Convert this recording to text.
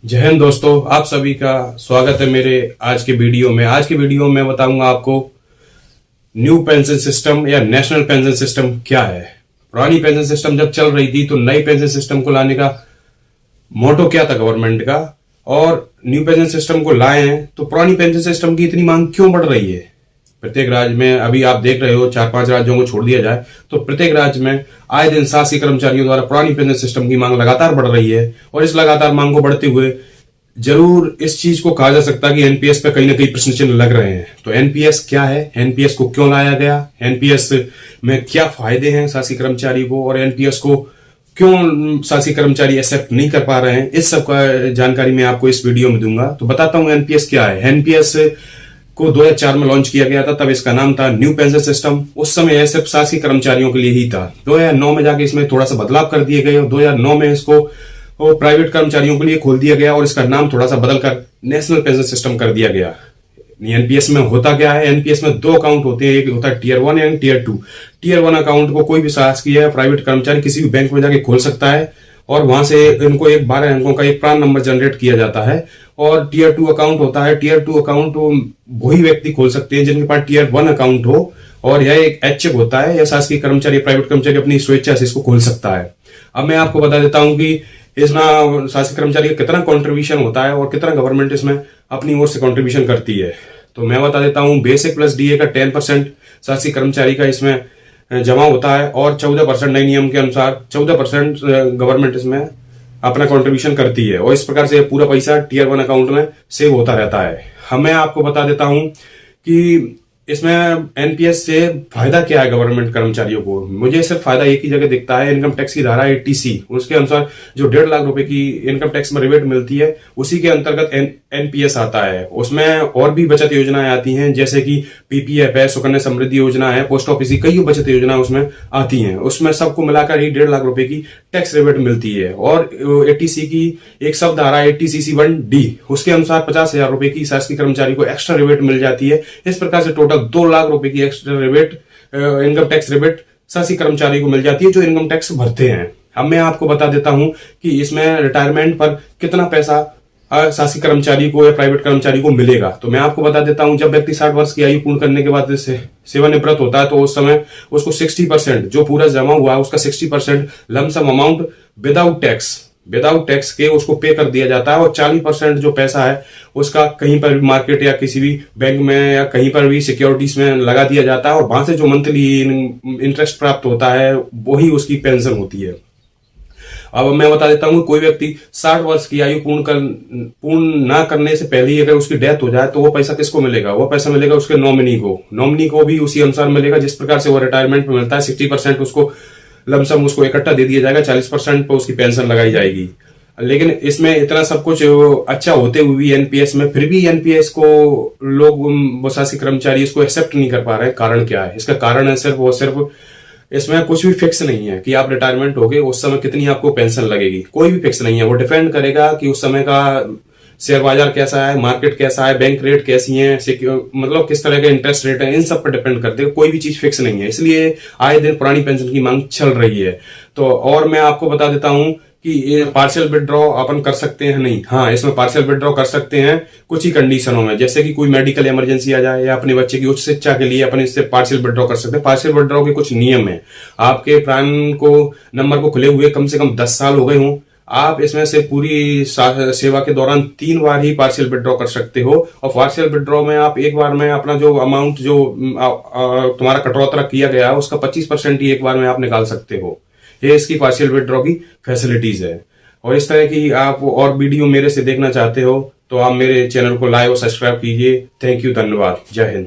जय हिंद दोस्तों, आप सभी का स्वागत है मेरे आज के वीडियो में। आज के वीडियो में बताऊंगा आपको न्यू पेंशन सिस्टम या नेशनल पेंशन सिस्टम क्या है। पुरानी पेंशन सिस्टम जब चल रही थी तो नई पेंशन सिस्टम को लाने का मोटो क्या था गवर्नमेंट का, और न्यू पेंशन सिस्टम को लाए हैं तो पुरानी पेंशन सिस्टम की इतनी मांग क्यों बढ़ रही है। प्रत्येक राज्य में अभी आप देख रहे हो 4-5 राज्यों को छोड़ दिया जाए तो प्रत्येक राज्य में आए दिन शासकीय कर्मचारियों द्वारा पुरानी पेंशन सिस्टम की मांग लगातार बढ़ रही है। और इस लगातार मांग को बढ़ते हुए जरूर इस चीज को कहा जा सकता है कि एनपीएस पे कहीं ना कहीं प्रश्न चिन्ह लग रहे हैं। तो एनपीएस क्या है, एनपीएस को क्यों लाया गया, एनपीएस में क्या फायदे हैं शासकीय कर्मचारी को, और एनपीएस को क्यों शासकीय कर्मचारी एक्सेप्ट नहीं कर पा रहे हैं, इस सब का जानकारी मैं आपको इस वीडियो में दूंगा। तो बताता हूं एनपीएस क्या है। एनपीएस को 2004 में लॉन्च किया गया था, तब इसका नाम था न्यू पेंशन सिस्टम। उस समय यह सिर्फ शासकीय कर्मचारियों के लिए ही था। 2009 में जाके इसमें थोड़ा सा बदलाव कर दिए गए और 2009 में इसको प्राइवेट कर्मचारियों के लिए खोल दिया गया और इसका नाम थोड़ा सा बदलकर नेशनल पेंशन सिस्टम कर दिया गया। एनपीएस में होता क्या है, एनपीएस में 2 अकाउंट होते हैं, एक होता है tier 1 and tier 2। Tier 1 account को कोई भी शासकीय या प्राइवेट कर्मचारी किसी भी बैंक में जाके खोल सकता है और वहां से इनको एक 12 अंकों का एक प्रान नंबर जनरेट किया जाता है। और टीयर 2 अकाउंट होता है, टीयर 2 अकाउंट वही व्यक्ति खोल सकते हैं जिनके पास टीयर 1 अकाउंट हो, और यह एक ऐच्छिक होता है। यह शासकीय कर्मचारी प्राइवेट कर्मचारी अपनी स्वेच्छा से इसको खोल सकता है। अब मैं आपको बता देता हूं कि इसमें शासकीय कर्मचारी का कितना कंट्रीब्यूशन होता है और कितना गवर्नमेंट इसमें अपनी ओर से कंट्रीब्यूशन करती है। तो मैं बता देता हूं, बेसिक प्लस डीए का 10% शासकीय कर्मचारी का इसमें जमा होता है और 14% नए नियम के अनुसार 14% गवर्नमेंट इसमें अपना कंट्रीब्यूशन करती है। और इस प्रकार से पूरा पैसा टीयर 1 अकाउंट में सेव होता रहता है। मैं आपको बता देता हूं कि इसमें एनपीएस से फायदा क्या है गवर्नमेंट कर्मचारियों को। मुझे सिर्फ फायदा एक ही जगह दिखता है, इनकम टैक्स की धारा 80C, उसके अनुसार जो 1.5 लाख रुपए की इनकम टैक्स में रिबेट मिलती है उसी के अंतर्गत एनपीएस आता है। उसमें और भी बचत योजनाएं आती हैं, जैसे कि पीपीएफ है, सुकन्या समृद्धि योजना है, पोस्ट ऑफिस की कई बचत योजनाएं उसमें आती हैं। उसमें सबको मिलाकर ही 1.5 लाख रुपए की टैक्स रिबेट मिलती है। और 80C की एक सब धारा 80CC1D, उसके अनुसार 50,000 रुपए की शासकीय कर्मचारी को एक्स्ट्रा रिबेट मिल जाती है। इस प्रकार से टोटल 2 लाख रुपए की extra rebate, income tax rebate शासकीय कर्मचारी को मिल जाती है जो इनकम टैक्स भरते हैं। अब मैं आपको बता देता हूं कि इसमें रिटायरमेंट पर कितना पैसा शासकीय कर्मचारी को या प्राइवेट कर्मचारी को मिलेगा। तो मैं आपको बता देता हूं, जब व्यक्ति 60 वर्ष की आयु पूर्ण करने के बाद सेवानिवृत्त होता है तो उस समय उसको 60% जो पूरा जमा हुआ है उसका 60% लमसम अमाउंट विदाउट टैक्स के उसको पे कर दिया जाता है। और 40% जो पैसा है उसका कहीं पर भी मार्केट या किसी भी बैंक में या कहीं पर भी सिक्योरिटीज में लगा दिया जाता है और वहां से जो मंथली इंटरेस्ट प्राप्त होता है वही उसकी पेंशन होती है। अब मैं बता देता हूं, कोई व्यक्ति 60 वर्ष की आयु पूर्ण ना करने से पहले ही अगर उसकी डेथ हो जाए तो वो पैसा किसको मिलेगा, वो पैसा मिलेगा उसके नॉमिनी को भी उसी अनुसार मिलेगा जिस प्रकार से वो रिटायरमेंट में मिलता है। 60% उसको लमसम उसको इकट्ठा दे दिया जाएगा, 40% पर उसकी पेंशन लगाई जाएगी। लेकिन इसमें इतना सब कुछ अच्छा होते हुए भी एनपीएस में फिर भी एनपीएस को लोग शासकीय कर्मचारी इसको एक्सेप्ट नहीं कर पा रहे हैं। कारण क्या है? इसका कारण है सिर्फ इसमें कुछ भी फिक्स नहीं है कि आप रिटायरमेंट हो गए उस समय कितनी आपको पेंशन लगेगी, कोई भी फिक्स नहीं है। वो डिपेंड करेगा कि उस समय का शेयर बाजार कैसा है, मार्केट कैसा है, बैंक रेट कैसी है, मतलब किस तरह के इंटरेस्ट रेट है, इन सब पर डिपेंड करते हैं। कोई भी चीज फिक्स नहीं है, इसलिए आए दिन पुरानी पेंशन की मांग चल रही है। तो और मैं आपको बता देता हूं कि ये पार्शियल विड्रॉ अपन कर सकते हैं नहीं। हाँ, इसमें पार्शियल विड्रॉ कर सकते हैं कुछ ही कंडीशनों में, जैसे कि कोई मेडिकल इमरजेंसी आ जाए या अपने बच्चे की उच्च शिक्षा के लिए अपन इससे पार्शियल विड्रॉ कर सकते हैं। पार्शियल विड्रॉ के कुछ नियम है। आपके प्रान को नंबर को खुले हुए कम से कम 10 साल हो गए हों, आप इसमें से पूरी सेवा के दौरान 3 बार ही पार्शियल विड्रॉ कर सकते हो। और पार्शियल विड्रॉ में आप एक बार में अपना जो अमाउंट जो तुम्हारा कटौती किया गया है उसका 25% ही एक बार में आप निकाल सकते हो। ये इसकी पार्शियल विड्रॉ की फैसिलिटीज है। और इस तरह की आप और वीडियो मेरे से देखना चाहते हो तो आप मेरे चैनल को लाइक और सब्सक्राइब कीजिए। थैंक यू, धन्यवाद, जय हिंद।